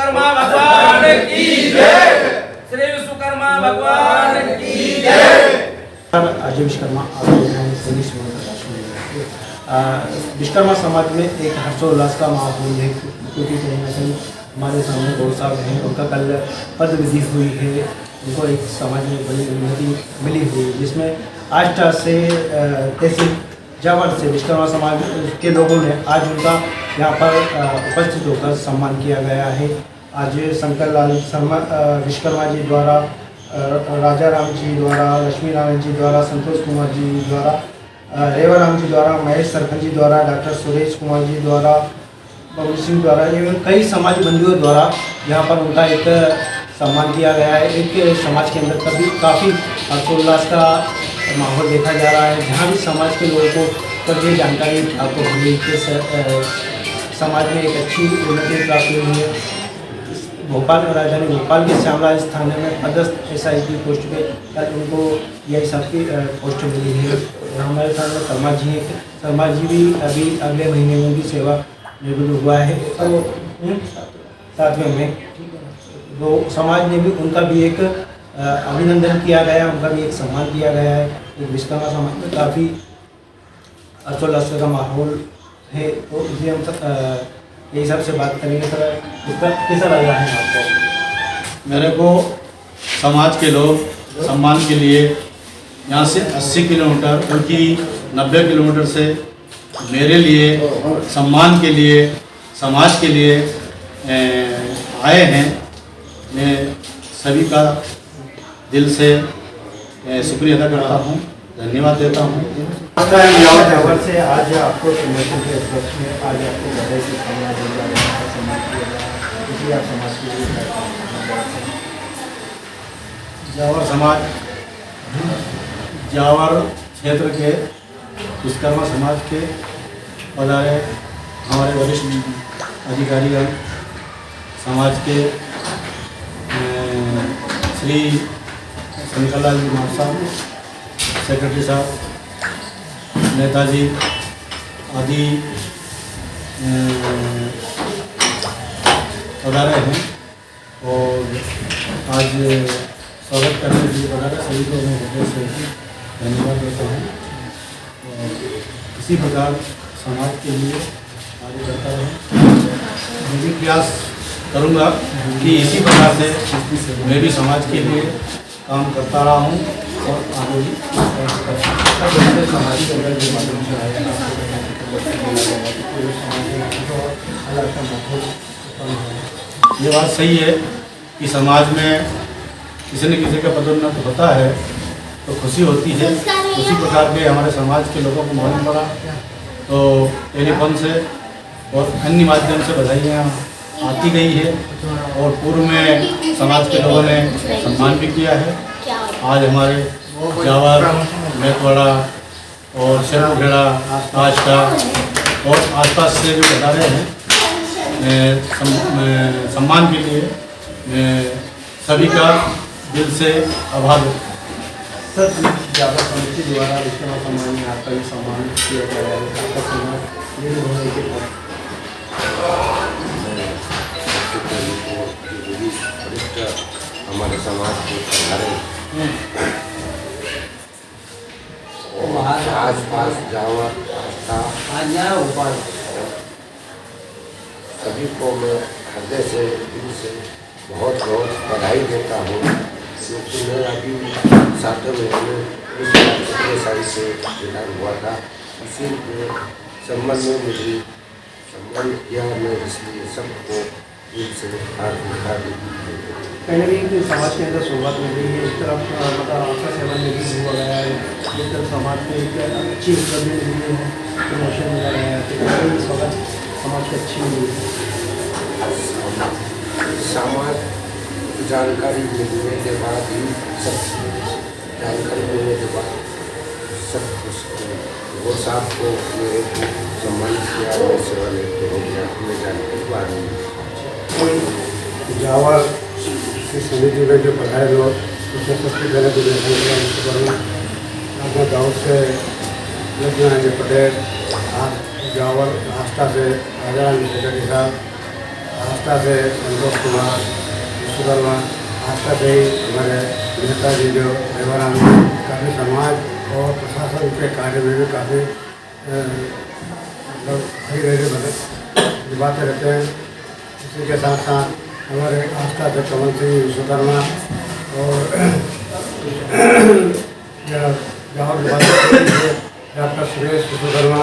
विश्वकर्मा भगवान की जय। श्री विश्वकर्मा भगवान की जय। आज विश्वकर्मा विश्वकर्मा समाज में एक हर्षोल्लास का माहौल है, क्योंकि कहीं ना कहीं हमारे सामने बहुत साहब हैं, उनका कल पद विधि हुई है। उनको एक समाज में बड़ी अनुमति मिली हुई है, जिसमें आष्टा से तहसील जावर से विश्वकर्मा समाज के लोगों ने आज उनका यहाँ पर उपस्थित होकर सम्मान किया गया है। आज शंकर लाल शर्मा विश्वकर्मा जी द्वारा, राजा राम जी द्वारा, लक्ष्मी नारायण जी द्वारा, संतोष कुमार जी द्वारा, रेवा राम जी द्वारा, महेश सरपंच जी द्वारा, डॉक्टर सुरेश कुमार जी द्वारा, बबलू सिंह द्वारा, एवं कई समाज बंधुओं द्वारा यहाँ पर उनका एक सम्मान किया गया है। एक समाज के अंदर काफ़ी हर्षोल्लास का माहौल देखा जा रहा है, जहाँ भी समाज के लोगों को ये जानकारी प्राप्त हुई कि समाज में एक अच्छी उन्नति प्राप्त हुई है। भोपाल राजधानी भोपाल के श्यामराज थाने में पदस्थ SIP पोस्ट पे कल उनको यही सबकी पोस्ट मिली है। हमारे साथ में शर्मा जी भी अभी अगले महीने में भी सेवा निवृत्त हुआ है। तो 7वें में तो समाज ने भी उनका भी एक अभिनंदन किया गया, उनका भी एक सम्मान किया गया है। एक विश्वकर्मा समाज में काफ़ी हर्षोल्लास का माहौल है। तो इसलिए हम यही सबसे बात करेंगे। सर, इसका कैसा लग रहा है आपको? मेरे को समाज के लोग सम्मान के लिए यहाँ से 80 किलोमीटर, बल्कि 90 किलोमीटर से मेरे लिए सम्मान के लिए, समाज के लिए आए हैं। मैं सभी का दिल से शुक्रिया अदा करता हूँ, धन्यवाद देता हूँ। जावर से आज आपको संगठन के अध्यक्ष में आज आपको बधाई की सम्मान दिया गया है, सम्मान किया गया है, इसलिए आप समाज के लिए जावर समाज, जावर क्षेत्र के विश्वकर्मा समाज के पधारे हमारे वरिष्ठ अधिकारीगण, समाज के श्री शंकरलाल जी साहब, सेक्रेटरी साहब, नेताजी आदि पधारे हैं और आज स्वागत करने के लिए पधारे सभी को मैं हृदय से धन्यवाद देता हूँ। और इसी प्रकार समाज के लिए कार्य करता रहूँ। मैं भी प्रयास करूँगा कि इसी प्रकार से मैं भी समाज के लिए काम करता रहा हूँ और आगे भी सामाजिक अंदर के माध्यम से ये बात सही है कि समाज में किसी न किसी का पदोन्नत होता है तो खुशी होती है। उसी प्रकार के हमारे समाज के लोगों को मालूम पड़ा तो टेलीफोन से और अन्य माध्यम से बधाइयाँ आती गई है और पूर्व में समाज के लोगों ने सम्मान भी किया है। आज हमारे जावर, मेतवाड़ा और शेरपुखेड़ा, आष्टा और आसपास से जो बता रहे हैं सम्मान के लिए मैं सभी का दिल से आभार व्यक्त। सर, जावर समिति द्वारा विश्वकर्मा सम्मान में आपका भी सम्मान किया गया है, आपका सम्मान ये होने के बाद हमारे समाज के पधारे आस पास जावर, आस्था सभी को मैं हृदय से, दिल से बहुत बहुत बधाई देता हूँ, क्योंकि मैं अभी 7वें महीने पिछले साल से रिटायर हुआ था। इसी के संबंध में मुझे सम्मान किया, मैं इसलिए सबको दिल से हार्दिक पहले भी समाज के अंदर शुरुआत में गई है, इस तरफ मतलब आपका सेवन में भी हुआ गया है, इस तरफ समाज में एक अच्छी उपलब्धि मिली है, प्रमोशन मिला गया है, तो इस वक्त समाज की अच्छी मिली है। समाज जानकारी मिलने के बाद ही सब जानकारी मिलने के बाद सब कुछ वो साहब को मेरे को सम्मानित किया, मैं सेवा लेते हो गया, हमें जानकारी बाद में जावर की समिति में जो पढ़ाए लोग उसमें सबसे पहले तो अपने गाँव से लक्ष्मी पटेल, जावर आस्था से राजा रानी सेक्रेटरी साहब, आस्था से संतोष कुमार विश्वकर्मा, आस्था से ही हमारे नेताजी जो देवाराम जी काफ़ी समाज और प्रशासन के कार्य में भी काफ़ी मतलब सही रहते बातें रहते हैं। इसी के साथ साथ हमारे आस्था से कमल सिंह विश्वकर्मा और गाँव डॉक्टर सुरेश विश्वकर्मा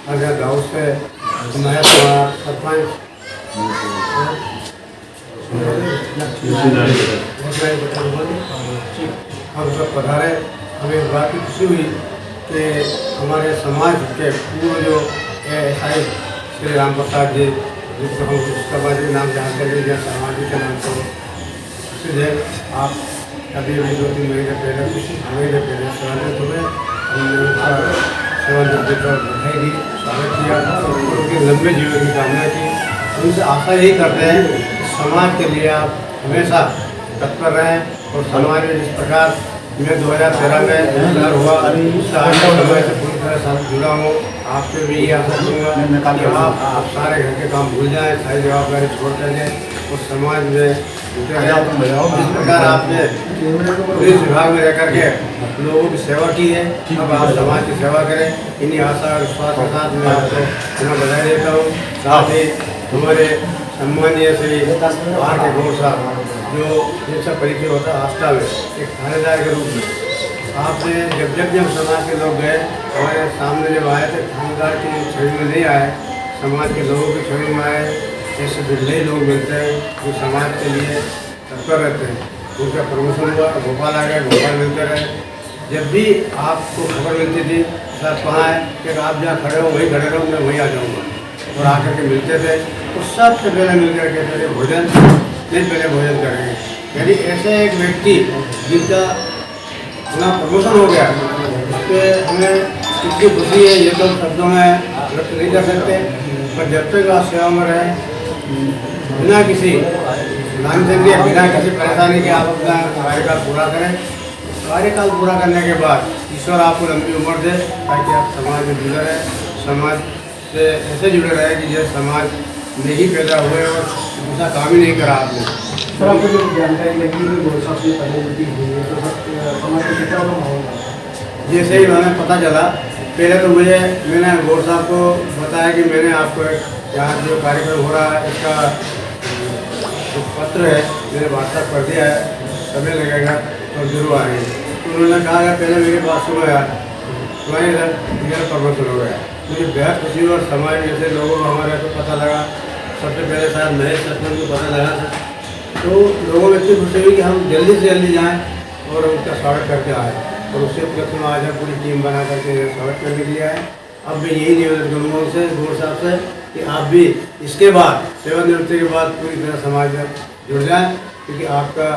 और गाँव से महेश कुमार सरपंच हम सब पधारे। हमें इस बात की खुशी हुई कि हमारे समाज के पूर्व जो एएसआई श्री राम प्रसाद जी, जिसको हम विश्वकर्मा जी नाम जानते हैं या समाज के नाम को प्रसिद्ध है, आप अभी 2-3 महीने पहले स्वागत हुए, हमने उनका सेवानिवृत्ति पर बधाई दी, स्वागत किया और उनके लंबे जीवन की कामना की। उनसे आशा यही करते हैं कि समाज के लिए आप हमेशा तत्पर रहें और समाज में जिस प्रकार मैं 2013 में इंतजार हुआ, उससे आज समय से पूरी तरह साथ जुड़ा हूँ। आपसे भी ये आशा करूँगा कि आप सारे घर के काम भूल जाएँ, सारी जवाबदारी छोड़ कर दें और समाज में जिस प्रकार आपने पुलिस विभाग में रह करके लोगों की सेवा की है, अब आप समाज की सेवा करें। इन्हीं आशा और विश्वास के साथ मैं आपको पुनः बधाई देता हूँ। साथ ही हमारे सम्मानीय श्री आर के गौर साहब, जो जिनका परिचय होता है आस्था में एक थानेदार के रूप में, आपने जब समाज के लोग गए हमारे सामने जब आए थे, थानेदार की छवि में नहीं आए, समाज के लोगों की छवि में आए। ऐसे बिरले लोग मिलते हैं जो समाज के लिए तत्पर रहते हैं। उनका प्रमोशन हुआ, भोपाल आ गए, भोपाल मिलते रहे। जब भी आपको खबर मिलती थी सर कहाँ है, कि आप जहाँ खड़े हो वहीं खड़े रहो, मैं वहीं आ जाऊँगा, और आकर के मिलते थे। तो सबसे पहले मिल करके पहले भोजन भोजन करेंगे। यदि ऐसे एक व्यक्ति जिनका अपना प्रमोशन हो गया, उस पर हमें कितनी खुशी है ये तो शब्दों में व्यक्त नहीं कर सकते। पर जब तक आप सेवा में रहें, बिना किसी लांछन के, बिना किसी परेशानी के आप अपना कार्यकाल पूरा करें। कार्यकाल पूरा करने के बाद ईश्वर आपको लंबी उम्र दे, ताकि आप समाज में जुड़े रहें, समाज से ऐसे जुड़े रहे कि जैसे समाज में ही पैदा हुए और दूसरा काम ही नहीं करा आपने। सर, आपको जो जानकारी लगी कि गौर साहब से पहले हुई है, तो समाज में कितना माहौल था? जैसे ही मैंने पता चला, पहले तो मैंने गौर साहब को बताया कि मैंने आपको यहाँ जो कार्यक्रम हो रहा है इसका जो पत्र है मैंने व्हाट्सएप कर दिया है, समय लगेगा तो जरूर आएंगे। तो उन्होंने कहा कि पहले मेरे पास सुनो यार, तुम्हारी मेरा प्रमोशन हो गया। मुझे बेहद खुशी हुई और समाज में ऐसे लोगों को हमारे को पता लगा। सबसे पहले शायद महेश सरपंच को पता लगा था, तो लोगों में इतनी खुशी हुई कि हम जल्दी से जल्दी जाएँ और उनका स्वागत करके आए। और उससे उपलक्ष्य में आज हम पूरी टीम बना करके स्वागत करने के लिए आए। अब मैं यही निवेदन करूँगा उनसे, गौर साहब से, कि आप भी इसके बाद सेवानिवृत्ति के बाद पूरी तरह समाज में जुड़ जाएँ, क्योंकि आपका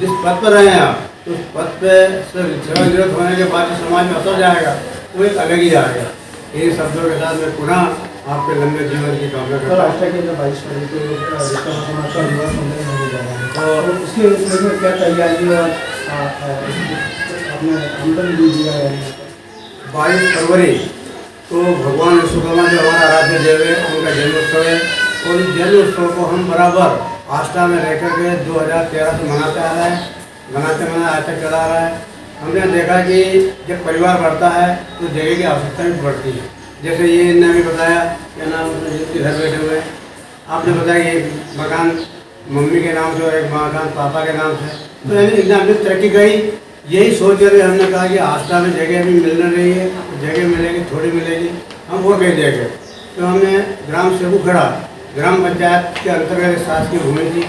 जिस पद पर रहे हैं आप, तो उस पद पर सेवानिवृत्त होने के बाद जो समाज में असर जाएगा वो एक अलग ही आएगा। इन शब्दों के साथ मैं पुनः आपके लंबे जीवन की कामना करता हूँ। राष्ट्र के 22 तारीख को विश्वकर्मा समाज का दिवस होने जा रहा है, और उसके क्या तैयारी और अपने आमंत्रण दीजिएगा? 22 फरवरी तो भगवान विश्वकर्मा जो हमारा आराध्य देव है, उनका जन्मोत्सव है। और इस जन्मोत्सव को हम बराबर आस्था में रह कर के 2013 से मनाते आ रहे हैं, मनाते आज तक चला रहा है। हमने देखा कि जब परिवार बढ़ता है तो जगह की आवश्यकता भी बढ़ती है। जैसे ये इन्होंने भी बताया, क्या नाम घर बैठे हुए, आपने बताया ये मकान मम्मी के नाम से और एक मकान पापा के नाम से, तो यानी इतना हमने तरक्की करी। यही सोच कर हमने कहा कि आस्था में जगह भी मिल रही है, जगह मिलेगी, थोड़ी मिलेगी, हम और कहीं देंगे। तो हमने ग्राम सेवुखड़ा ग्राम पंचायत के अंतर्गत सास की भूमि थी,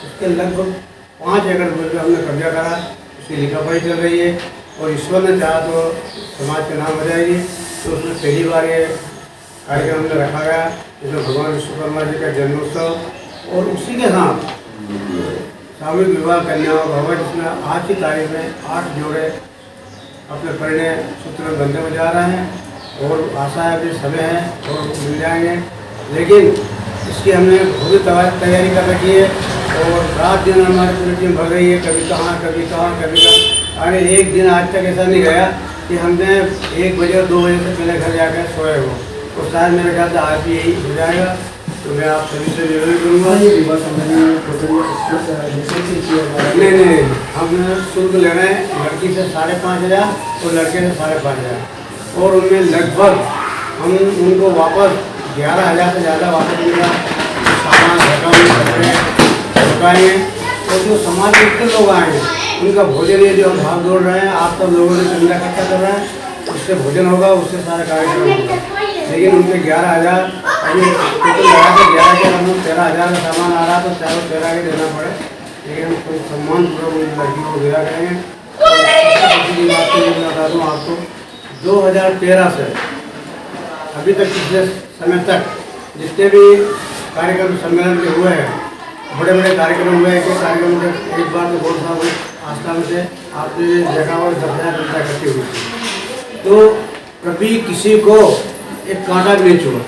उसके लगभग 5 एकड़ भूमि पर हमने कब्जा करा। उसकी लिखापढ़ी चल रही है और ईश्वर ने चाहा तो समाज के नाम हो जाएगी। तो उसमें पहली बार ये कार्यक्रम हमने रखा गया, जिसमें भगवान विश्वकर्मा जी का जन्मोत्सव और उसी के साथ सामूहिक विवाह कन्याओं का होगा, जिसमें आज की तारीख में 8 जोड़े अपने परिणय सूत्र में बंधे हो जा रहे हैं। और आशा है अभी समय है और मिल जाएंगे, लेकिन इसकी हमने पूरी तैयारी कर रखी है। और रात दिन हमारी पूरी टीम भर रही है, कभी कहाँ कभी कहाँ कभी कहाँ। अरे एक दिन आज तक ऐसा नहीं गया कि हमने 1 बजे और 2 बजे से पहले घर जाकर सोए हो। तो शायद मेरे ख्याल से आज भी यही हो जाएगा। तो मैं आप सभी से निवेदन करूँगा। ये विवाह संबंधी निःशुल्क किया जा रहा है। नहीं, हम शुल्क ले रहे हैं लड़की से 5,500 और लड़के से 5,500 और उनमें लगभग हम उनको वापस 11,000 से ज़्यादा वापस मिला सामान झुकाएँ। और जो समाज में इतने लोग आए हैं उनका भोजन ये जो हम भाग दौड़ रहे हैं, आप सब लोगों ने चंदा इकट्ठा कर रहे हैं, उससे भोजन होगा, उससे सारा कार्यक्रम होगा। लेकिन उनके 11,000 अभी टोटल लगा के 11,000 हम लोग 13,000 का सामान आ रहा तो 13,000 के देना पड़े। लेकिन हम कोई सम्मान पूर्वक उन लड़कियों को दिया करेंगे। की बात तो ये बता दूँ आपको, 2013 से अभी तक पिछले समय तक जितने भी कार्यक्रम सम्मेलन के हुए हैं, बड़े बड़े कार्यक्रम हुए हैं कि कार्यक्रम में एक बार तो बहुत सारा आस्था में से आपने देखा और 10,000 जनता इकट्ठी हुई थी, तो कभी किसी को एक कांटा भी नहीं छुआ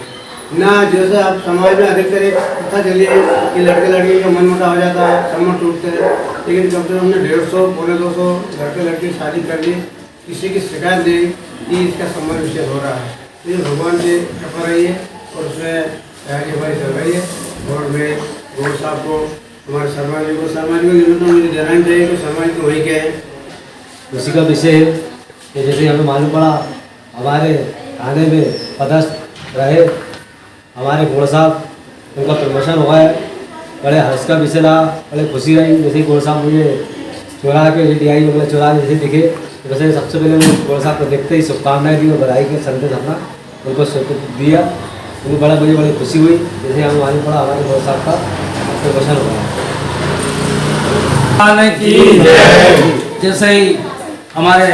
ना। जैसे आप समाज में अधिकतर एक पता चलिए कि लड़के लड़की का मन मोटा हो जाता है, संबंध टूटते हैं, लेकिन कम से कम हमने 150 पौने 200 लड़के लड़की शादी कर ली, किसी की शिकायत नहीं कि इसका संबंध विषय हो रहा है। तो ये भगवान की कृपा रही है और उसमें तैयारी हमारी चल रही है। और मैं गौर साहब को, हमारे शर्मा जी को निमंत्रण मुझे देना ही चाहिए कि शर्मा जी तो वही क्या है। उसी का विषय है कि जैसे हमें मालूम पड़ा हमारे थाने में पदस्थ रहे हमारे गोड़ साहब, उनका प्रमोशन हुआ है, बड़े हर्ष का विषय रहा, बड़े खुशी रही। जैसे गोड़ साहब मुझे चौराहे पे DI वगैरह चौराहे जैसे दिखे, वैसे सबसे पहले मैं गोड़ साहब को देखते ही शुभकामनाएं दी और बधाई के संदेश अपना उनको दिया। उनको मुझे बड़ी खुशी हुई। जैसे हमें मालूम पड़ा हमारे गोड़ साहब का प्रमोशन हुआ है। जैसे ही हमारे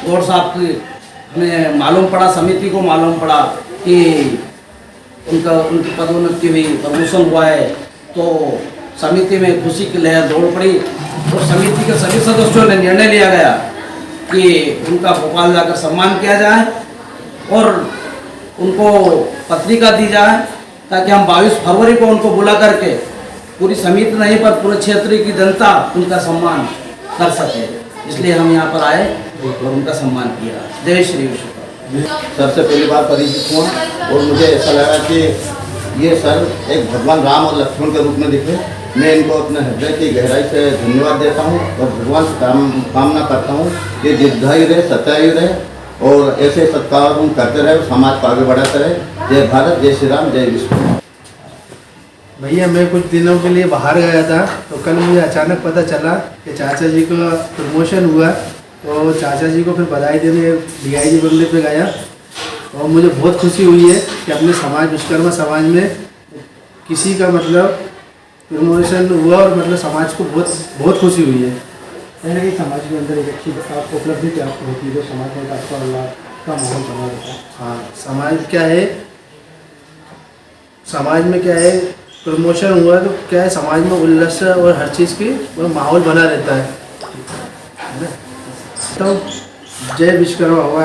गौर साहब की हमें मालूम पड़ा, समिति को मालूम पड़ा कि उनकी पदोन्नति हुई, प्रमोशन हुआ है, तो समिति में खुशी की लहर दौड़ पड़ी और समिति के सभी सदस्यों ने निर्णय लिया गया कि उनका भोपाल जाकर सम्मान किया जाए और उनको पत्रिका दी जाए ताकि हम 22 फरवरी को उनको बुला करके पूरी समिति नहीं पर पूरे क्षेत्र की जनता उनका सम्मान कर सके। इसलिए हम यहाँ पर आए और उनका सम्मान किया। जय श्री विश्व। सबसे पहली बार परिचित हुआ और मुझे ऐसा लगा कि ये सर एक भगवान राम और लक्ष्मण के रूप में दिखे। मैं इनको अपने हृदय की गहराई से धन्यवाद देता हूँ और भगवान से कामना करता हूँ कि दीर्घायु रहे, सत्यायु रहे और ऐसे सत्कार करते रहे, समाज को आगे बढ़ाते रहे। जय भारत, जय श्री राम, जय विश्व। भैया मैं कुछ दिनों के लिए बाहर गया था, तो कल मुझे अचानक पता चला कि चाचा जी का प्रमोशन हुआ, तो चाचा जी को फिर बधाई देने DIG बंगले पे गया और मुझे बहुत खुशी हुई है कि अपने समाज विश्वकर्मा समाज में किसी का मतलब प्रमोशन हुआ और मतलब समाज को बहुत खुशी हुई है। कहीं ना कहीं समाज के अंदर एक अच्छी उपलब्धि प्राप्त होती है, जो समाज में आपका उल्लास का माहौल बना रहता है। हाँ, समाज क्या है, समाज में क्या है, प्रमोशन हुआ तो क्या है, समाज में उल्लास और हर चीज़ की माहौल बना रहता है। तो जय विश्वकर्मा हुआ।